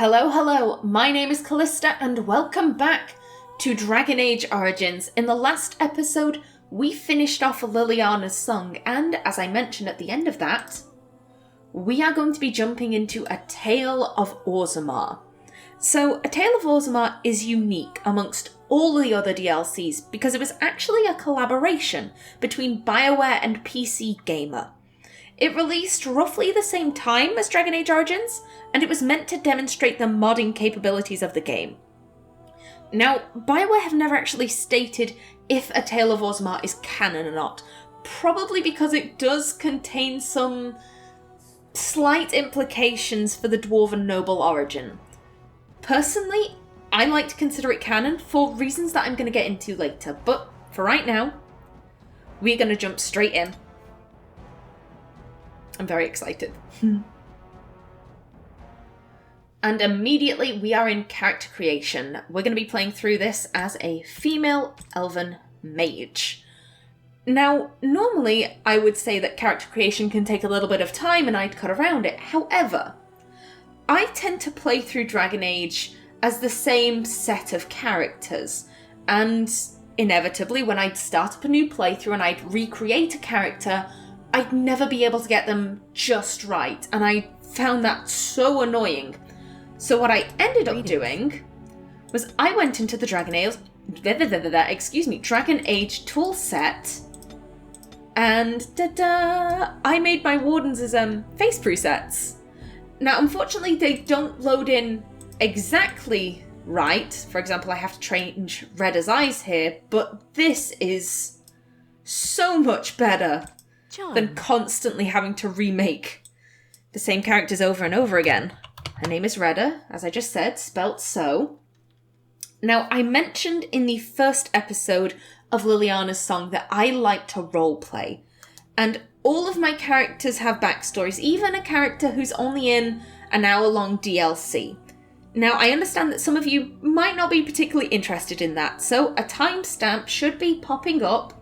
Hello, my name is Callista and welcome back to Dragon Age Origins. In the last episode, we finished off Liliana's song, and as I mentioned at the end of that, we are going to be jumping into A Tale of Orzammar. So, A Tale of Orzammar is unique amongst all the other DLCs because it was actually a collaboration between BioWare and PC Gamer. It released roughly the same time as Dragon Age Origins, and it was meant to demonstrate the modding capabilities of the game. Now, BioWare have never actually stated if A Tale of Orzammar is canon or not, probably because it does contain some slight implications for the Dwarven noble origin. Personally, I like to consider it canon for reasons that I'm going to get into later, but for right now, we're going to jump straight in. I'm very excited. And immediately we are in character creation. We're going to be playing through this as a female elven mage. Now, normally I would say that character creation can take a little bit of time and I'd cut around it. However, I tend to play through Dragon Age as the same set of characters. And inevitably, when I'd start up a new playthrough and I'd recreate a character, I'd never be able to get them just right, and I found that so annoying. So what I ended up doing was I went into the Dragon Age toolset, and I made my wardens as face presets. Now, unfortunately, they don't load in exactly right. For example, I have to change Reda's eyes here, but this is so much better than constantly having to remake the same characters over and over again. Her name is Reda, as I just said, spelt so. Now, I mentioned in the first episode of Liliana's song that I like to roleplay, and all of my characters have backstories, even a character who's only in an hour-long DLC. Now, I understand that some of you might not be particularly interested in that, so a timestamp should be popping up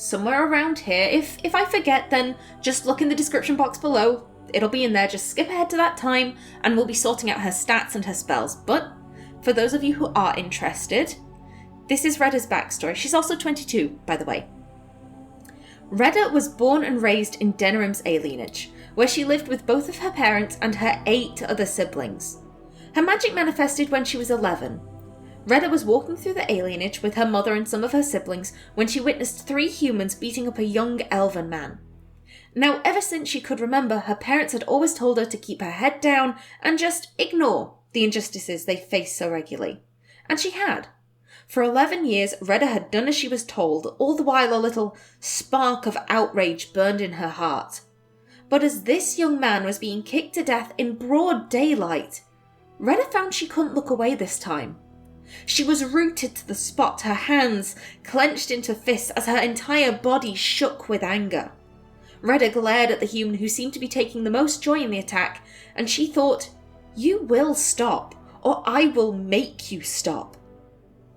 somewhere around here. If I forget, then just look in the description box below. It'll be in there. Just skip ahead to that time and we'll be sorting out her stats and her spells. But for those of you who are interested, this is Reda's backstory. She's also 22, by the way. Reda was born and raised in Denerim's alienage, where she lived with both of her parents and her 8 other siblings. Her magic manifested when she was 11. Reda was walking through the alienage with her mother and some of her siblings when she witnessed 3 humans beating up a young elven man. Now, ever since she could remember, her parents had always told her to keep her head down and just ignore the injustices they faced so regularly. And she had. For 11 years, Reda had done as she was told, all the while a little spark of outrage burned in her heart. But as this young man was being kicked to death in broad daylight, Reda found she couldn't look away this time. She was rooted to the spot, her hands clenched into fists as her entire body shook with anger. Reda glared at the human who seemed to be taking the most joy in the attack, and she thought, "You will stop, or I will make you stop."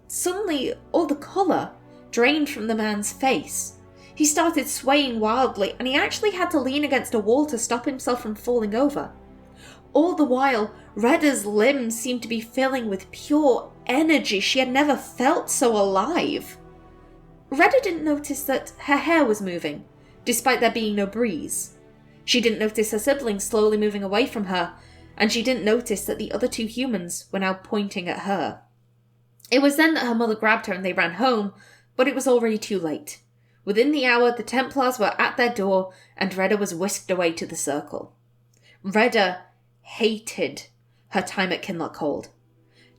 Suddenly, all the colour drained from the man's face. He started swaying wildly, and he actually had to lean against a wall to stop himself from falling over. All the while, Reda's limbs seemed to be filling with pure energy. She had never felt so alive. Reda didn't notice that her hair was moving, despite there being no breeze. She didn't notice her siblings slowly moving away from her, and she didn't notice that the other 2 humans were now pointing at her. It was then that her mother grabbed her and they ran home, but it was already too late. Within the hour, the Templars were at their door, and Reda was whisked away to the circle. Reda hated her time at Kinloch Hold.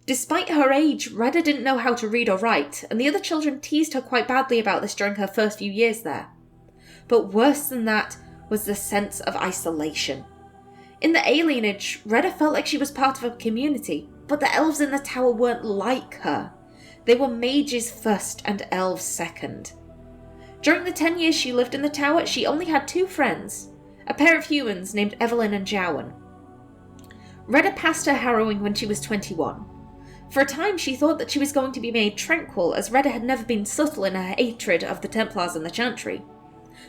Despite her age, Reda didn't know how to read or write, and the other children teased her quite badly about this during her first few years there. But worse than that was the sense of isolation. In the alienage, Reda felt like she was part of a community, but the elves in the tower weren't like her. They were mages first and elves second. During the 10 years she lived in the tower, she only had 2 friends, a pair of humans named Evelyn and Jowan. Reda passed her harrowing when she was 21. For a time she thought that she was going to be made tranquil, as Reda had never been subtle in her hatred of the Templars and the Chantry.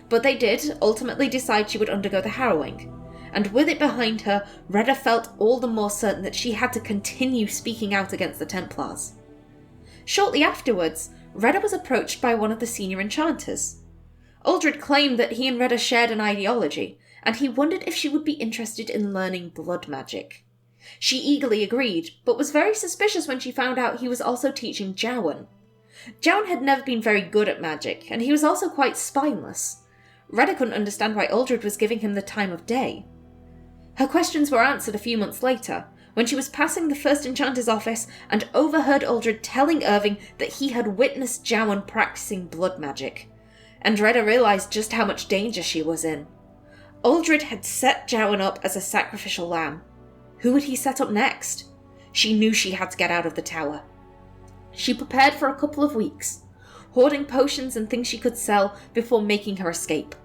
But they did ultimately decide she would undergo the harrowing, and with it behind her, Reda felt all the more certain that she had to continue speaking out against the Templars. Shortly afterwards, Reda was approached by one of the senior enchanters. Uldred claimed that he and Reda shared an ideology, and he wondered if she would be interested in learning blood magic. She eagerly agreed, but was very suspicious when she found out he was also teaching Jowan. Jowan had never been very good at magic, and he was also quite spineless. Reda couldn't understand why Uldred was giving him the time of day. Her questions were answered a few months later, when she was passing the first enchanter's office and overheard Uldred telling Irving that he had witnessed Jowan practicing blood magic. And Reda realised just how much danger she was in. Uldred had set Jowan up as a sacrificial lamb. Who would he set up next? She knew she had to get out of the tower. She prepared for a couple of weeks, hoarding potions and things she could sell before making her escape.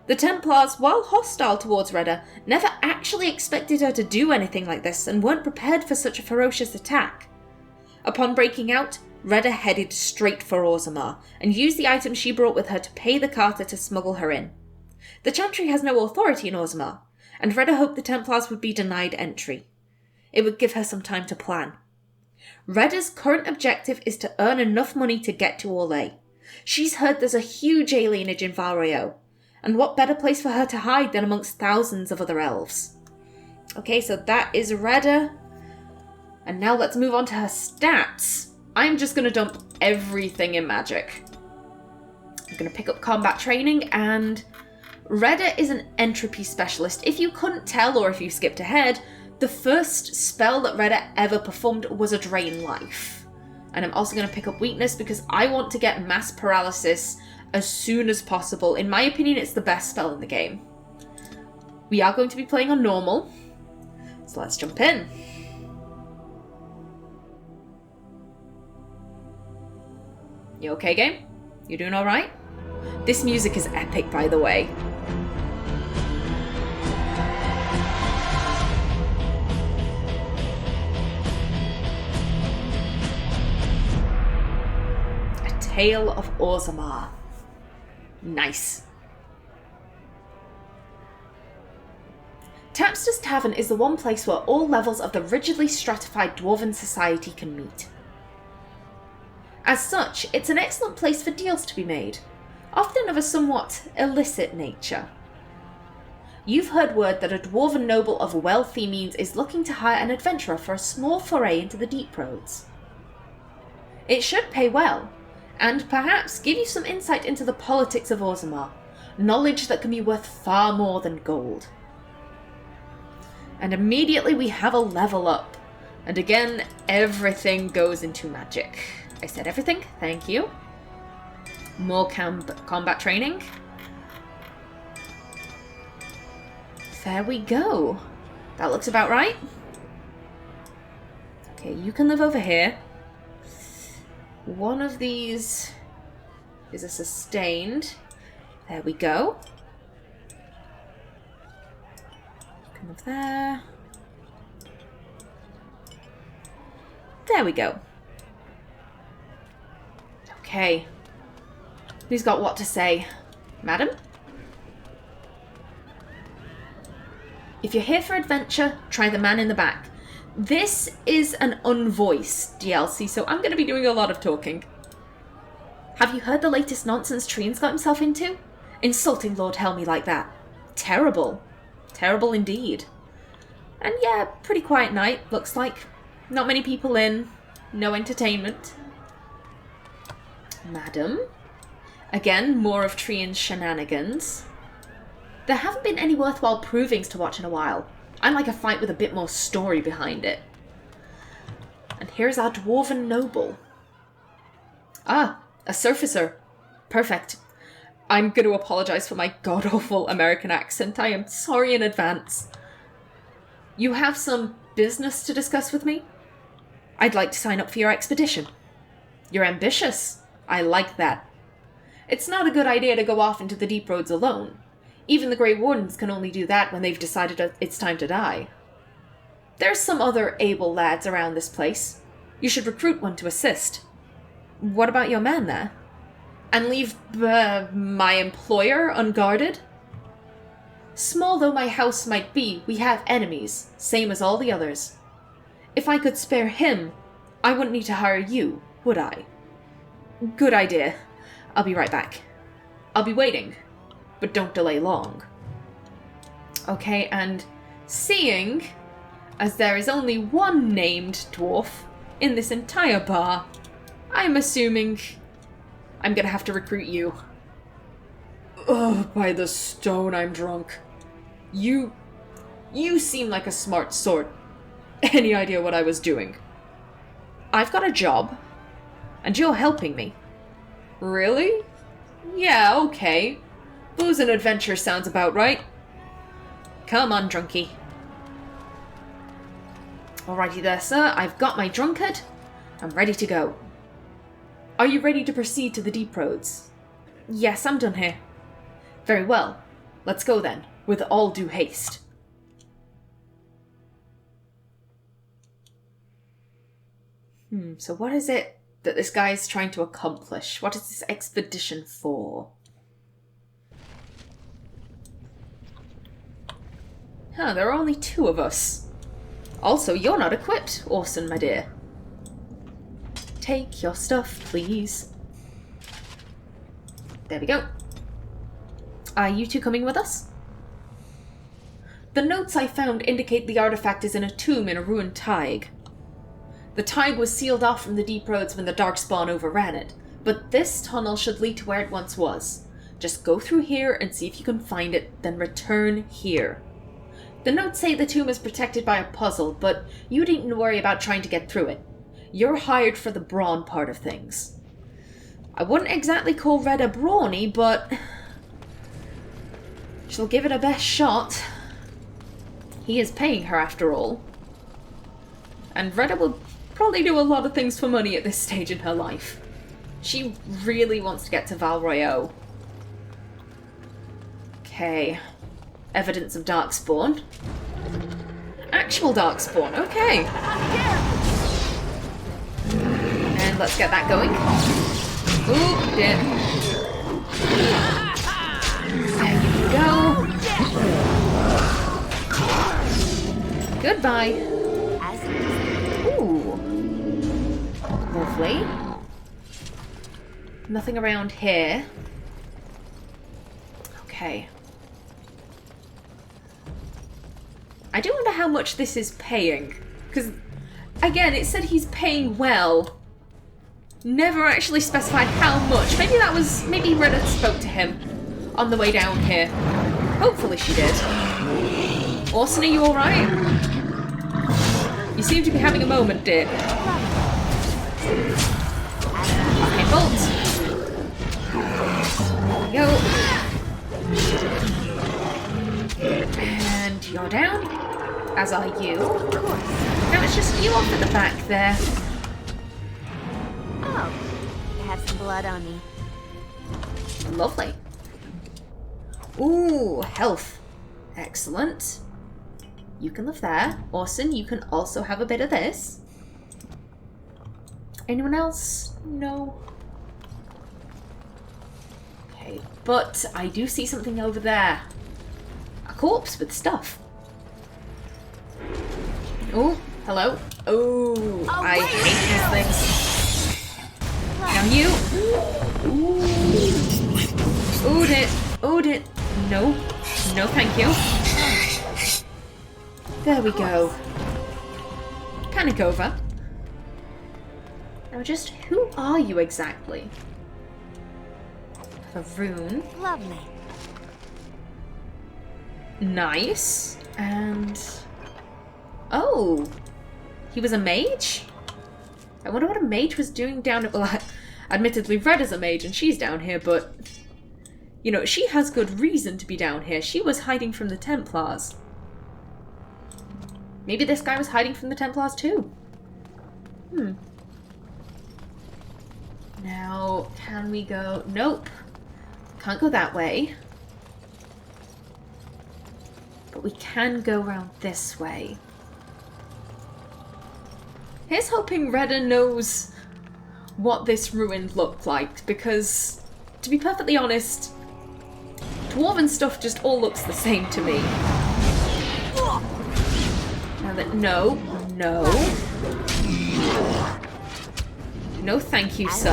The Templars, while hostile towards Reda, never actually expected her to do anything like this and weren't prepared for such a ferocious attack. Upon breaking out, Reda headed straight for Orzammar and used the items she brought with her to pay the carter to smuggle her in. The Chantry has no authority in Orzammar, and Reda hoped the Templars would be denied entry. It would give her some time to plan. Reda's current objective is to earn enough money to get to Orlais. She's heard there's a huge alienage in Valrio, and what better place for her to hide than amongst thousands of other elves? Okay, so that is Reda. And now let's move on to her stats. I'm just going to dump everything in magic. I'm going to pick up combat training, and Reda is an entropy specialist. If you couldn't tell, or if you skipped ahead, the first spell that Reda ever performed was a Drain Life. And I'm also going to pick up weakness because I want to get mass paralysis as soon as possible. In my opinion, it's the best spell in the game. We are going to be playing on normal, so let's jump in. You okay, game? You doing alright? This music is epic, by the way. A Tale of Orzammar. Nice. Tapster's Tavern is the one place where all levels of the rigidly stratified Dwarven society can meet. As such, it's an excellent place for deals to be made, often of a somewhat illicit nature. You've heard word that a Dwarven noble of wealthy means is looking to hire an adventurer for a small foray into the deep roads. It should pay well, and perhaps give you some insight into the politics of Orzammar, knowledge that can be worth far more than gold. And immediately we have a level up, and again, everything goes into magic. I said everything, thank you. More combat training. There we go. That looks about right. Okay, you can live over here. One of these is a sustained. There we go. You can live there. There we go. Okay. Who's got what to say? Madam? If you're here for adventure, try the man in the back. This is an unvoiced DLC, so I'm going to be doing a lot of talking. Have you heard the latest nonsense Trian's got himself into? Insulting Lord Helmy like that. Terrible. Terrible indeed. And yeah, pretty quiet night, looks like. Not many people in. No entertainment. Madam? Again, more of Trian's shenanigans. There haven't been any worthwhile provings to watch in a while. I like a fight with a bit more story behind it. And here's our Dwarven noble. Ah, a surfacer. Perfect. I'm going to apologise for my god-awful American accent. I am sorry in advance. You have some business to discuss with me? I'd like to sign up for your expedition. You're ambitious. I like that. It's not a good idea to go off into the deep roads alone. Even the Grey Wardens can only do that when they've decided it's time to die. There's some other able lads around this place. You should recruit one to assist. What about your man there? And leave my employer unguarded? Small though my house might be, we have enemies, same as all the others. If I could spare him, I wouldn't need to hire you, would I? Good idea. I'll be right back. I'll be waiting, but don't delay long. Okay, and seeing as there is only one named dwarf in this entire bar, I'm assuming I'm gonna have to recruit you. Oh, by the stone, I'm drunk. You seem like a smart sort. Any idea what I was doing? I've got a job, and you're helping me. Really? Yeah, okay. Booze and adventure sounds about right. Come on, drunkie. Alrighty there, sir. I've got my drunkard. I'm ready to go. Are you ready to proceed to the deep roads? Yes, I'm done here. Very well. Let's go then, with all due haste. So what is it that this guy is trying to accomplish? What is this expedition for? Huh, there are only 2 of us. Also, you're not equipped, Orson, my dear. Take your stuff, please. There we go. Are you 2 coming with us? The notes I found indicate the artifact is in a tomb in a ruined Tig. The Tig was sealed off from the deep roads when the Darkspawn overran it, but this tunnel should lead to where it once was. Just go through here and see if you can find it, then return here. The notes say the tomb is protected by a puzzle, but you needn't worry about trying to get through it. You're hired for the brawn part of things. I wouldn't exactly call Reda brawny, but she'll give it a best shot. He is paying her after all. And Reda will probably do a lot of things for money at this stage in her life. She really wants to get to Val Royeaux. Okay. Evidence of Darkspawn. Actual Darkspawn, okay. And let's get that going. Ooh, dear. There you go. Goodbye. Ooh. Lovely. Nothing around here. Okay. I do wonder how much this is paying. Because, again, it said he's paying well. Never actually specified how much. Maybe Reda spoke to him on the way down here. Hopefully she did. Orson, are you alright? You seem to be having a moment, dear. Okay, bolt. There we go. And you're down. As are you. Now it's just you off at the back there. Oh, I have some blood on me. Lovely. Ooh, health. Excellent. You can live there. Orson, you can also have a bit of this. Anyone else? No. Okay, but I do see something over there. A corpse with stuff. Oh, hello. Oh, I hate these things. Now you. Ooh, it. No. No, thank you. There we go. Panic over. Now just who are you exactly? A rune. Lovely. Nice. And... oh! He was a mage? I wonder what a mage was doing down at... well, admittedly, Reda's a mage and she's down here, but... you know, she has good reason to be down here. She was hiding from the Templars. Maybe this guy was hiding from the Templars too. Now, can we go... nope. Can't go that way. But we can go around this way. Here's hoping Reda knows what this ruin looked like, because, to be perfectly honest, Dwarven stuff just all looks the same to me. Now that, no. No thank you, sir.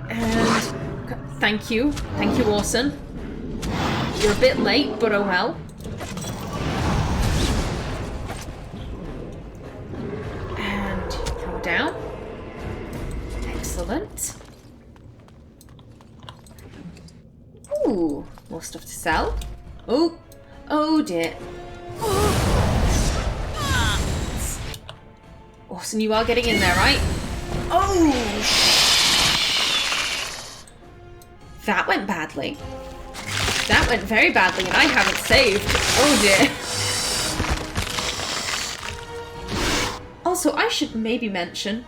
And thank you, Orson. You're a bit late, but oh well. And go down. Excellent. Ooh, more stuff to sell. Oh dear. Orson, you are getting in there, right? Oh! That went badly. That went very badly, and I haven't saved. Oh dear. Also, I should maybe mention,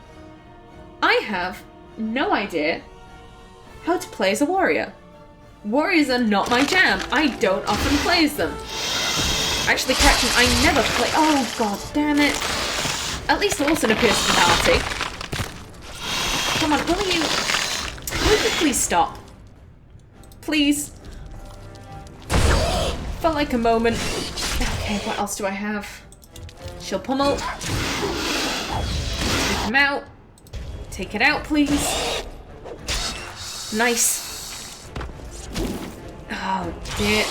I have no idea how to play as a warrior. Warriors are not my jam. I don't often play as them. Actually, correction, I never play. Oh, god damn it. At least Orson appears to be hearty. Come on, will you please stop? Please. Felt like a moment. Okay, what else do I have? Shield pummel. Take him out. Take it out, please. Nice. Oh, dear.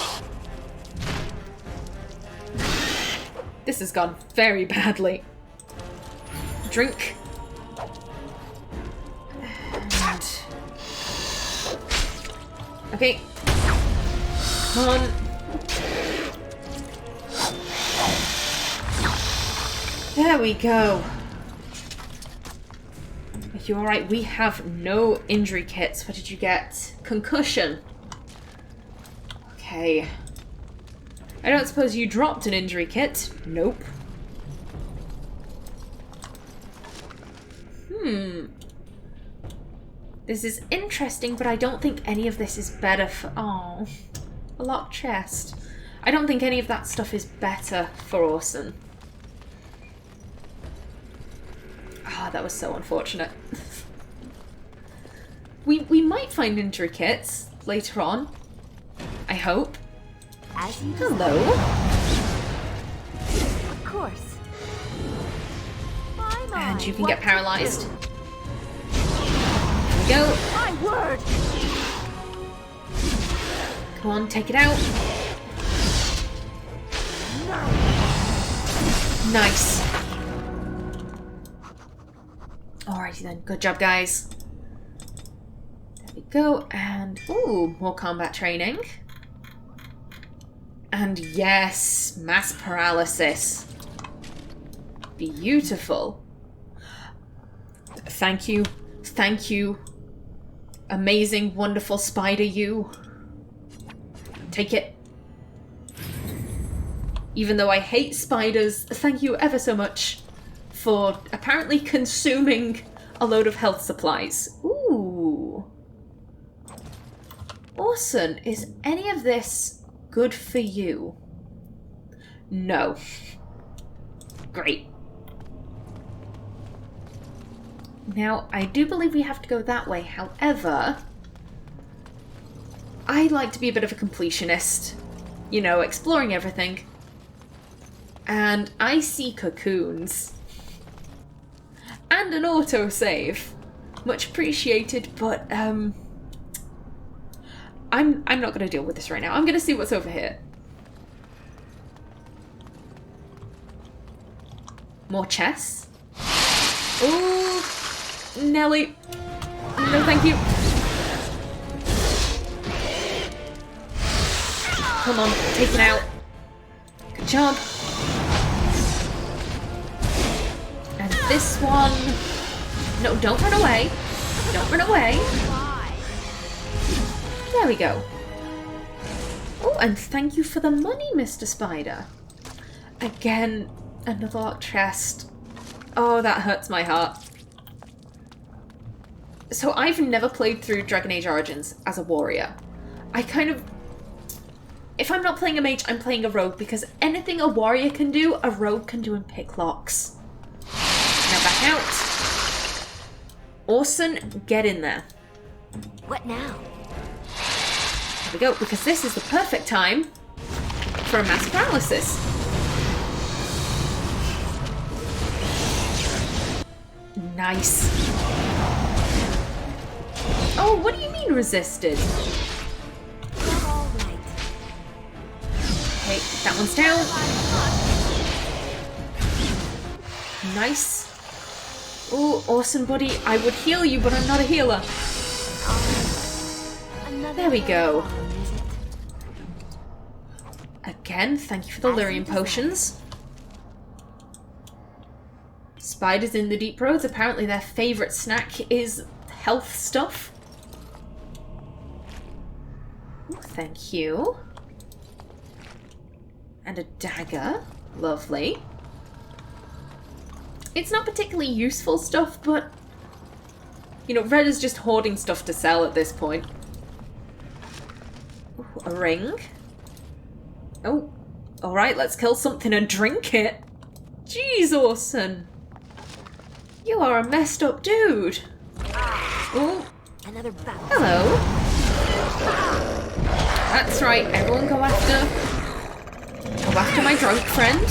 This has gone very badly. Drink. And... okay. Come on. There we go. Are you alright? We have no injury kits. What did you get? Concussion. Okay. I don't suppose you dropped an injury kit? Nope. This is interesting, but I don't think any of this is better for... oh, a locked chest. I don't think any of that stuff is better for Orson. Ah, that was so unfortunate. We might find injury kits later on. I hope. Hello. Of course. And you can get paralyzed. There we go. My word. Come on, take it out. Nice. Alrighty then. Good job, guys. There we go. And ooh, more combat training. And yes, mass paralysis. Beautiful. Thank you. Thank you. Amazing, wonderful spider you. Take it. Even though I hate spiders, thank you ever so much for apparently consuming a load of health supplies. Ooh. Orson, is any of this good for you? No. Great. Now, I do believe we have to go that way. However, I like to be a bit of a completionist. You know, exploring everything. And I see cocoons. And an autosave. Much appreciated, but I'm not going to deal with this right now. I'm going to see what's over here. More chests. Ooh, Nelly. No, thank you. Come on, take it out. Good job. And this one... no, don't run away. Don't run away. There we go. Oh, and thank you for the money, Mr. Spider. Again, another locked chest. Oh, that hurts my heart. So I've never played through Dragon Age Origins as a warrior. I kind of... if I'm not playing a mage, I'm playing a rogue, because anything a warrior can do, a rogue can do and pick locks. Now back out. Orson, get in there. What now? There we go, because this is the perfect time for a mass paralysis. Nice. Oh, what do you mean resisted? All right. Okay, that one's down. Nice. Oh, awesome, buddy. I would heal you, but I'm not a healer. There we go. Again, thank you for the lyrium potions. Spiders in the deep roads. Apparently their favourite snack is health stuff. Oh, thank you. And a dagger. Lovely. It's not particularly useful stuff, but... you know, Reda's just hoarding stuff to sell at this point. Ooh, a ring. Oh. Alright, let's kill something and drink it. Jeez, Orson. You are a messed up dude. Oh. Another bout. Hello. That's right, everyone go after my drunk friend.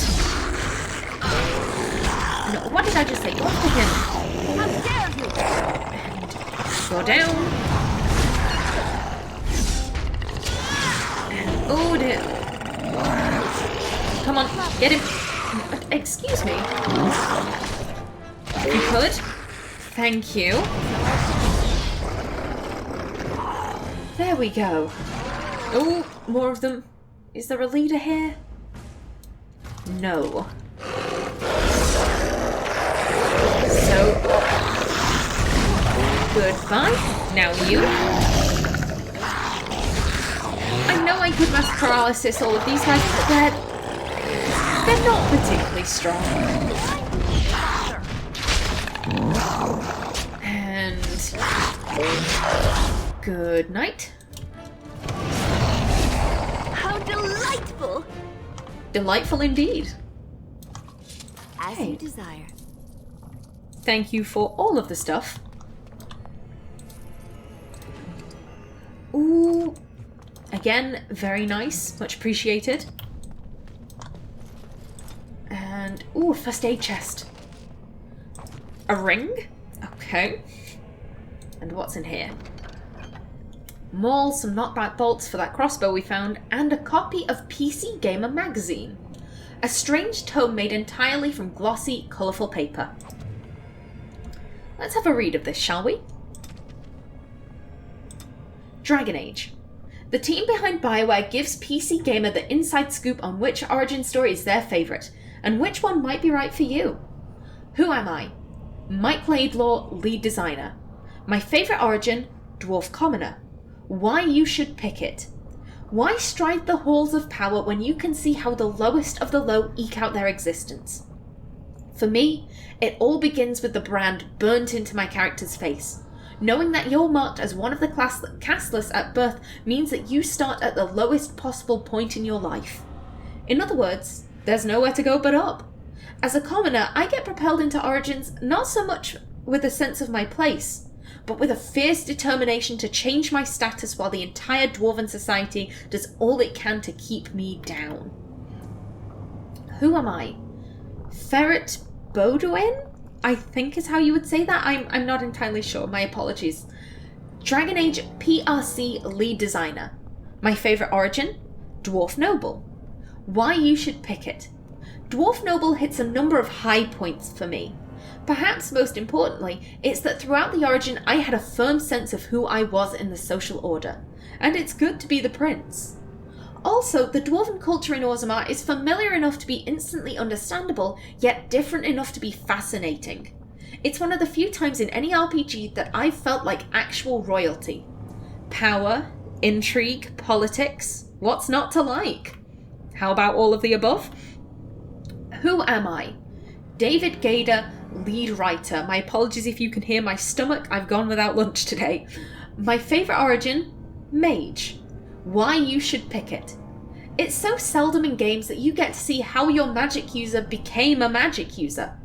No, what did I just say? Go after him. How dare you! And go down. And oh dear. Come on, get him. Excuse me. If you could. Thank you. There we go. Oh, more of them. Is there a leader here? No. So, goodbye. Now you. I know I could mass paralysis all of these guys, but they're not particularly strong. And good night. How delightful! Delightful indeed. As you desire. Thank you for all of the stuff. Ooh. Again, very nice. Much appreciated. And, ooh, a first aid chest. A ring? Okay. And what's in here? More, some knockback bolts for that crossbow we found, and a copy of PC Gamer magazine. A strange tome made entirely from glossy, colourful paper. Let's have a read of this, shall we? Dragon Age. The team behind BioWare gives PC Gamer the inside scoop on which origin story is their favourite, and which one might be right for you. Who am I? Mike Laidlaw, lead designer. My favourite origin, Dwarf Commoner. Why you should pick it. Why stride the halls of power when you can see how the lowest of the low eke out their existence? For me, it all begins with the brand burnt into my character's face. Knowing that you're marked as one of the castless at birth means that you start at the lowest possible point in your life. In other words, there's nowhere to go but up. As a commoner, I get propelled into Origins not so much with a sense of my place, but with a fierce determination to change my status while the entire Dwarven society does all it can to keep me down. Who am I? Ferret Baudouin? I think is how you would say that. I'm not entirely sure. My apologies. Dragon Age PRC lead designer. My favourite origin? Dwarf Noble. Why you should pick it. Dwarf Noble hits a number of high points for me. Perhaps most importantly, it's that throughout the origin I had a firm sense of who I was in the social order. And it's good to be the prince. Also, the Dwarven culture in Orzammar is familiar enough to be instantly understandable, yet different enough to be fascinating. It's one of the few times in any RPG that I've felt like actual royalty. Power, intrigue, politics, what's not to like? How about all of the above? Who am I? David Gader, lead writer. My apologies if you can hear my stomach, I've gone without lunch today. My favourite origin? Mage. Why you should pick it. It's so seldom in games that you get to see how your magic user became a magic user.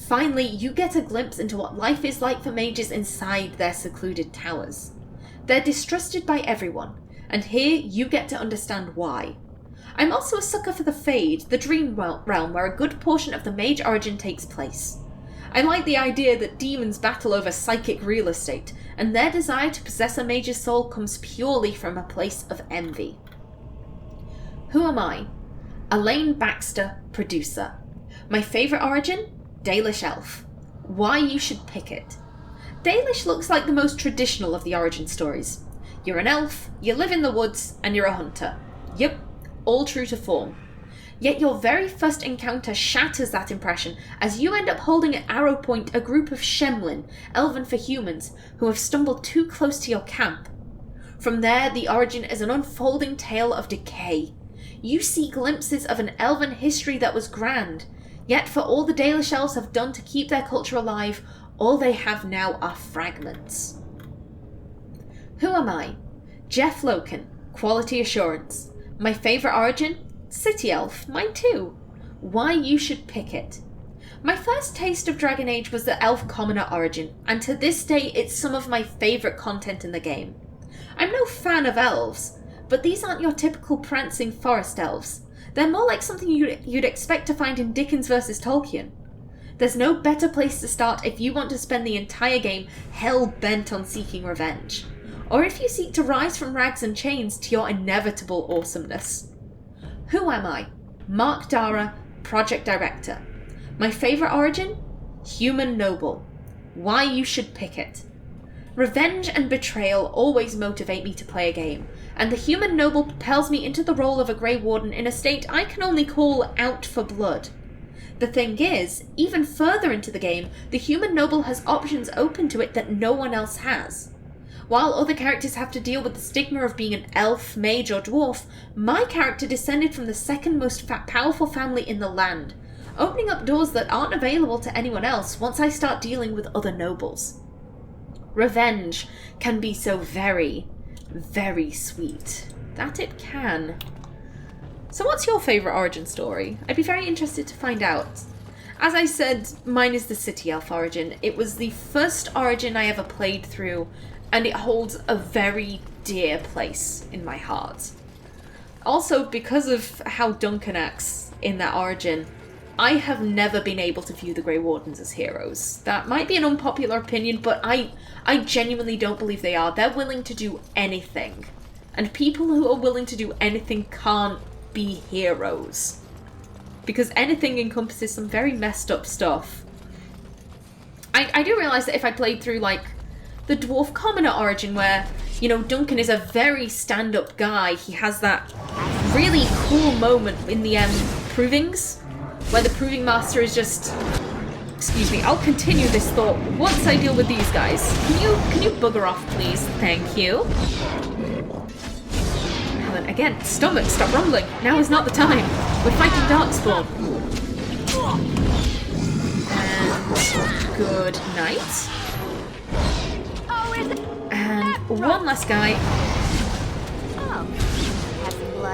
Finally, you get a glimpse into what life is like for mages inside their secluded towers. They're distrusted by everyone, and here you get to understand why. I'm also a sucker for the Fade, the dream realm where a good portion of the mage origin takes place. I like the idea that demons battle over psychic real estate, and their desire to possess a mage's soul comes purely from a place of envy. Who am I? Elaine Baxter, producer. My favourite origin? Dalish Elf. Why you should pick it. Dalish looks like the most traditional of the origin stories. You're an elf, you live in the woods, and you're a hunter. Yep, all true to form. Yet your very first encounter shatters that impression as you end up holding at arrow point a group of Shemlin, elven for humans, who have stumbled too close to your camp. From there, the origin is an unfolding tale of decay. You see glimpses of an elven history that was grand, yet for all the Dalish elves have done to keep their culture alive, all they have now are fragments. Who am I? Jeff Loken, Quality Assurance. My favourite origin? City Elf, mine too. Why you should pick it. My first taste of Dragon Age was the Elf Commoner origin, and to this day it's some of my favourite content in the game. I'm no fan of elves, but these aren't your typical prancing forest elves. They're more like something you'd expect to find in Dickens vs. Tolkien. There's no better place to start if you want to spend the entire game hell-bent on seeking revenge, or if you seek to rise from rags and chains to your inevitable awesomeness. Who am I? Mark Dara, Project Director. My favourite origin? Human Noble. Why you should pick it. Revenge and betrayal always motivate me to play a game, and the Human Noble propels me into the role of a Grey Warden in a state I can only call out for blood. The thing is, even further into the game, the Human Noble has options open to it that no one else has. While other characters have to deal with the stigma of being an elf, mage, or dwarf, my character descended from the second most powerful family in the land, opening up doors that aren't available to anyone else once I start dealing with other nobles. Revenge can be so very, very sweet. That it can. So what's your favourite origin story? I'd be very interested to find out. As I said, mine is the City Elf origin. It was the first origin I ever played through, and it holds a very dear place in my heart. Also, because of how Duncan acts in that origin, I have never been able to view the Grey Wardens as heroes. That might be an unpopular opinion, but I genuinely don't believe they are. They're willing to do anything. And people who are willing to do anything can't be heroes. Because anything encompasses some very messed up stuff. I do realise that if I played through, like, the Dwarf Commoner origin where, you know, Duncan is a very stand-up guy. He has that really cool moment in the provings, where the proving master is just... Excuse me, I'll continue this thought once I deal with these guys. Can you bugger off, please? Thank you. Now then, again, stomach, stop rumbling. Now is not the time. We're fighting Darkspawn. And good night. And one last guy.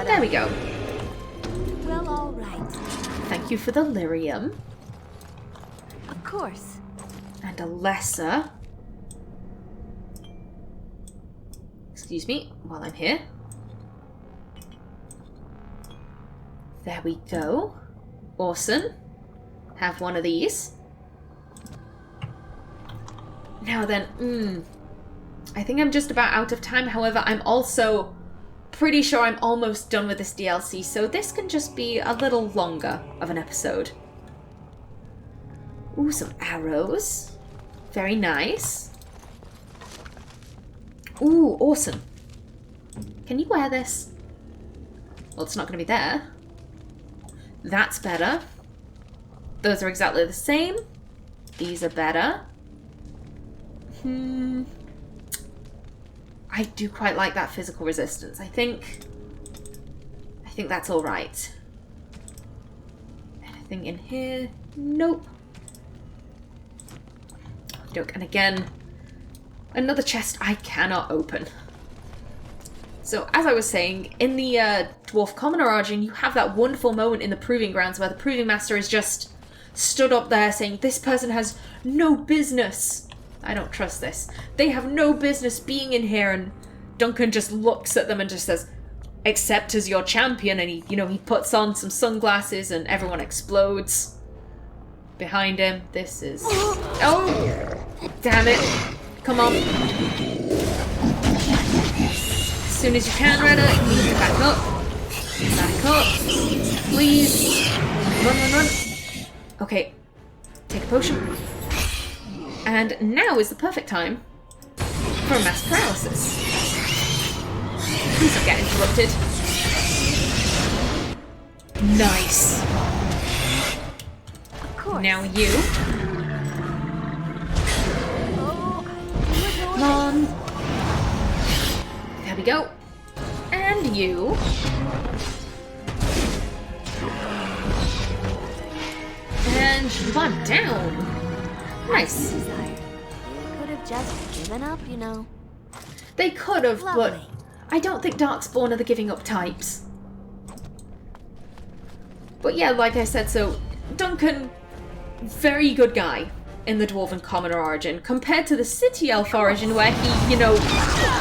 There we go. Well, all right. Thank you for the lyrium. Of course. And a lesser. Excuse me, while I'm here. There we go. Awesome. Have one of these. Now then, I think I'm just about out of time. However, I'm also pretty sure I'm almost done with this DLC, so this can just be a little longer of an episode. Ooh, some arrows. Very nice. Ooh, awesome. Can you wear this? Well, it's not going to be there. That's better. Those are exactly the same. These are better. I do quite like that physical resistance. I think that's all right. Anything in here? Nope. And again, another chest I cannot open. So, as I was saying, in the Dwarf Commoner origin, you have that wonderful moment in the Proving Grounds where the Proving Master is just stood up there saying, this person has no business I don't trust this. They have no business being in here, and Duncan just looks at them and just says, accept as your champion, and he, he puts on some sunglasses and everyone explodes. Behind him, this is... Oh! Damn it. Come on. As soon as you can, Reda, you need to back up. Back up. Please. Run, run, run. Okay. Take a potion. And now is the perfect time for a mass paralysis. Please don't get interrupted. Nice. Of course. Now you. Come on. There we go. And you. And one down. Nice. Could have just given up, They could have, Lovely. but I don't think Darkspawn are the giving up types. But yeah, like I said, so Duncan, very good guy in the Dwarven Commoner origin, compared to the City Elf origin where he,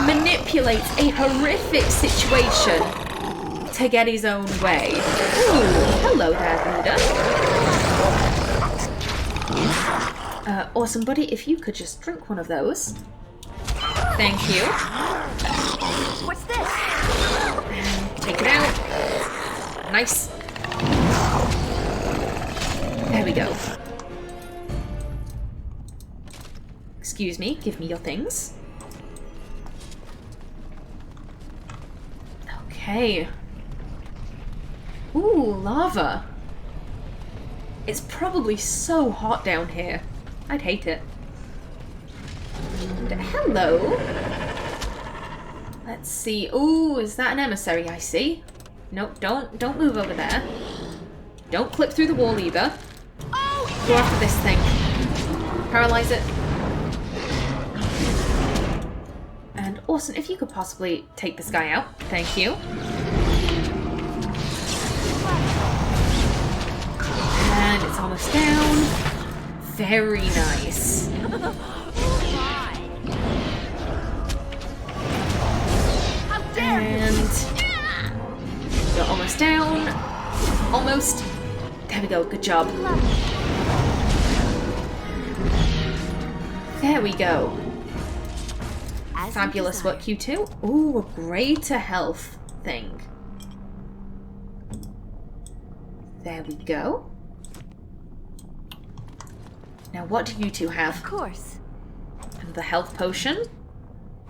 manipulates a horrific situation to get his own way. Ooh, hello there, Reda. Awesome, buddy, if you could just drink one of those. Thank you. What's this? Take it out. Nice. There we go. Excuse me, give me your things. Okay. Ooh, lava. It's probably so hot down here. I'd hate it. And hello. Let's see. Ooh, is that an emissary I see? Nope, don't move over there. Don't clip through the wall either. Go after this thing. Paralyze it. And Orson, if you could possibly take this guy out. Thank you. And it's almost down. Very nice. And you're almost down. Almost. There we go. Good job. There we go. Fabulous work, you two. Ooh, a greater health thing. There we go. Now, what do you two have? Of course. The health potion.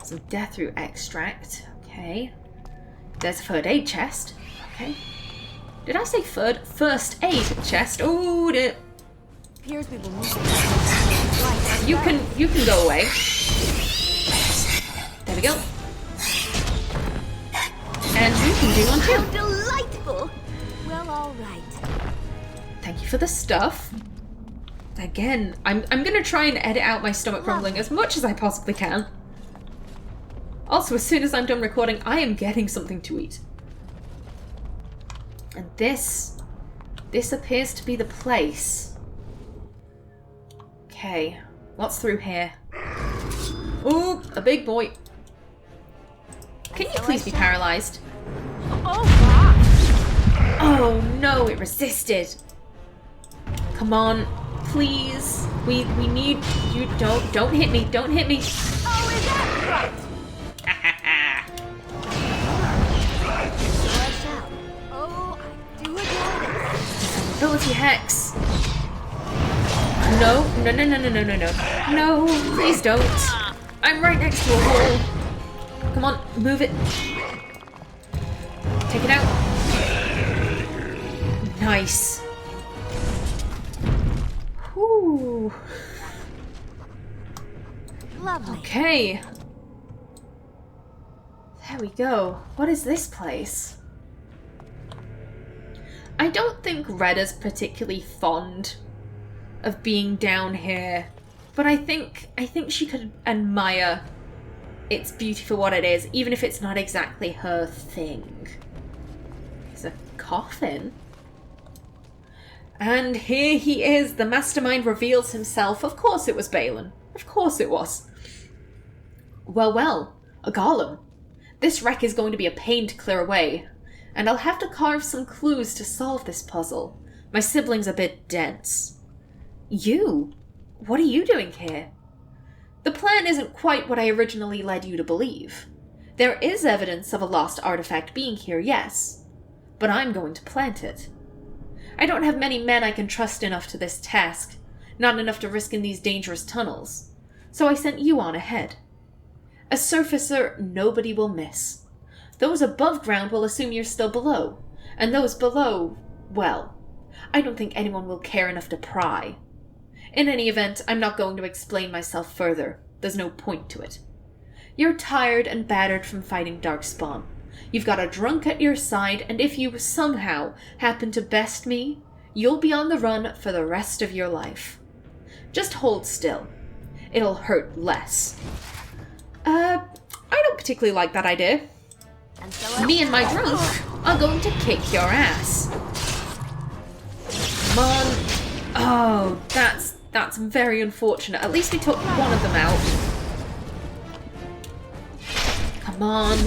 Some death root extract. Okay. There's a first aid chest. Okay. Did I say first aid chest? Oh, dear. Appears we will need You can go away. There we go. And you can do one How too. delightful! Well, all right. Thank you for the stuff. Again, I'm gonna try and edit out my stomach rumbling as much as I possibly can. Also, as soon as I'm done recording, I am getting something to eat. And this appears to be the place. Okay, what's through here? Ooh, a big boy. Can you please be paralyzed? Oh, gosh! Oh no, it resisted. Come on, please. We need you. Don't hit me. Don't hit me. Oh, is that right? Watch out. Oh, I do again. Ability hex. No. No, please don't. I'm right next to a hole. Come on, move it. Take it out. Nice. Whew. Lovely. Okay. There we go. What is this place? I don't think Reda's particularly fond of being down here, but I think she could admire its beauty for what it is, even if it's not exactly her thing. It's a coffin. And here he is. The mastermind reveals himself. Of course it was Balin. Of course it was. Well, a golem. This wreck is going to be a pain to clear away, and I'll have to carve some clues to solve this puzzle. My sibling's a bit dense. You? What are you doing here? The plan isn't quite what I originally led you to believe. There is evidence of a lost artifact being here, yes, but I'm going to plant it. I don't have many men I can trust enough to this task, not enough to risk in these dangerous tunnels, so I sent you on ahead. A surfacer nobody will miss. Those above ground will assume you're still below, and those below, well, I don't think anyone will care enough to pry. In any event, I'm not going to explain myself further. There's no point to it. You're tired and battered from fighting Darkspawn. You've got a drunk at your side, and if you somehow happen to best me, you'll be on the run for the rest of your life. Just hold still. It'll hurt less. I don't particularly like that idea. Me and my drunk are going to kick your ass. Come on. Oh, that's very unfortunate. At least we took one of them out. Come on.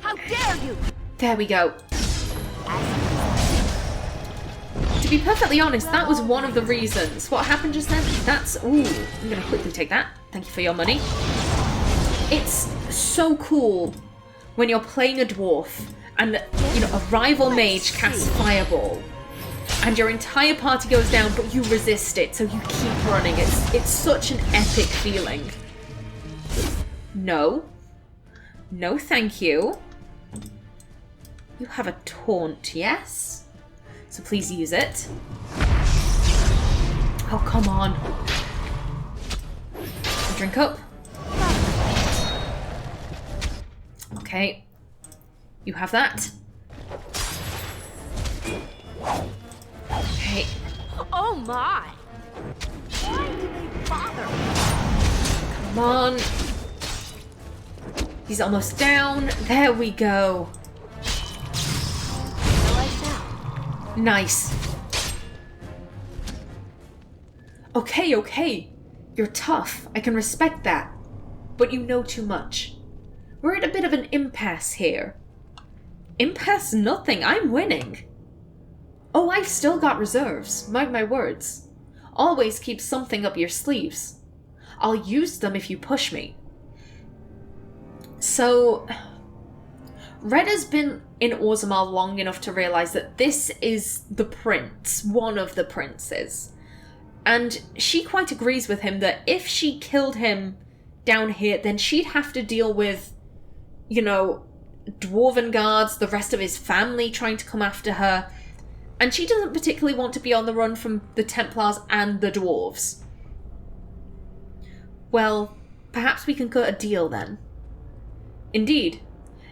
How dare you! There we go. To be perfectly honest, that was one of the reasons. What happened just then? Ooh, I'm gonna quickly take that. Thank you for your money. It's so cool when you're playing a dwarf and, a rival mage casts Fireball and your entire party goes down, but you resist it, so you keep running. It's such an epic feeling. No. No, thank you. You have a taunt, yes? So please use it. Oh, come on. Drink up. Okay. You have that. Okay. Oh my! Why do they bother? Come on. He's almost down. There we go. Nice. Okay. You're tough. I can respect that. But you know too much. We're at a bit of an impasse here. Impasse nothing. I'm winning. Oh, I've still got reserves. Mark my words. Always keep something up your sleeves. I'll use them if you push me. So, Reda's been in Orzammar long enough to realize that this is the prince, one of the princes. And she quite agrees with him that if she killed him down here, then she'd have to deal with, dwarven guards, the rest of his family trying to come after her. And she doesn't particularly want to be on the run from the Templars and the dwarves. Well, perhaps we can cut a deal then. Indeed.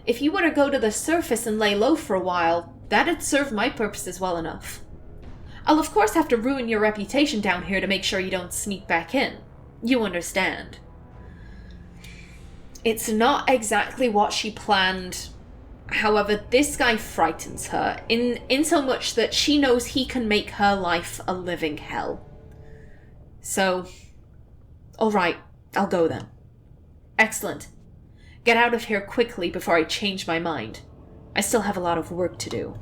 If you were to go to the surface and lay low for a while, that'd serve my purposes well enough. I'll of course have to ruin your reputation down here to make sure you don't sneak back in. You understand. It's not exactly what she planned. However, this guy frightens her, in so much that she knows he can make her life a living hell. So, alright, I'll go then. Excellent. Get out of here quickly before I change my mind. I still have a lot of work to do.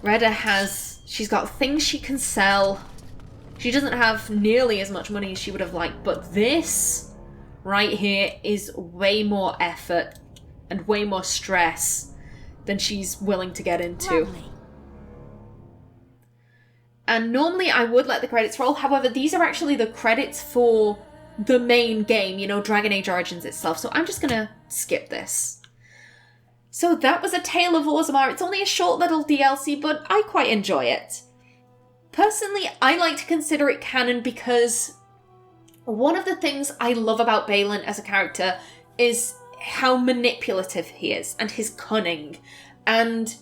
Reda she's got things she can sell. She doesn't have nearly as much money as she would have liked, but this right here is way more effort and way more stress than she's willing to get into. Lovely. And normally I would let the credits roll, however, these are actually the credits for the main game, Dragon Age Origins itself, so I'm just gonna skip this. So that was A Tale of Orzammar. It's only a short little DLC, but I quite enjoy it. Personally, I like to consider it canon because one of the things I love about Balin as a character is how manipulative he is, and his cunning, and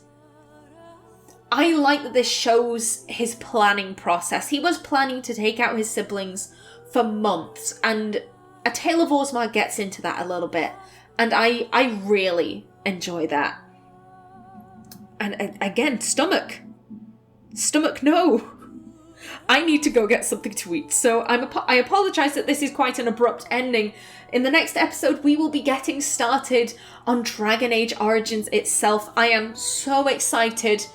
I like that this shows his planning process. He was planning to take out his siblings for months, and A Tale of Orzammar gets into that a little bit, and I really enjoy that. And again, stomach no. I need to go get something to eat, so I apologise that this is quite an abrupt ending. In the next episode, we will be getting started on Dragon Age Origins itself. I am so excited,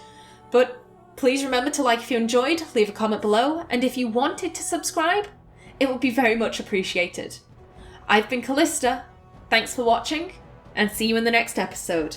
but please remember to like if you enjoyed, leave a comment below, and if you wanted to subscribe, it would be very much appreciated. I've been Callista, thanks for watching, and see you in the next episode.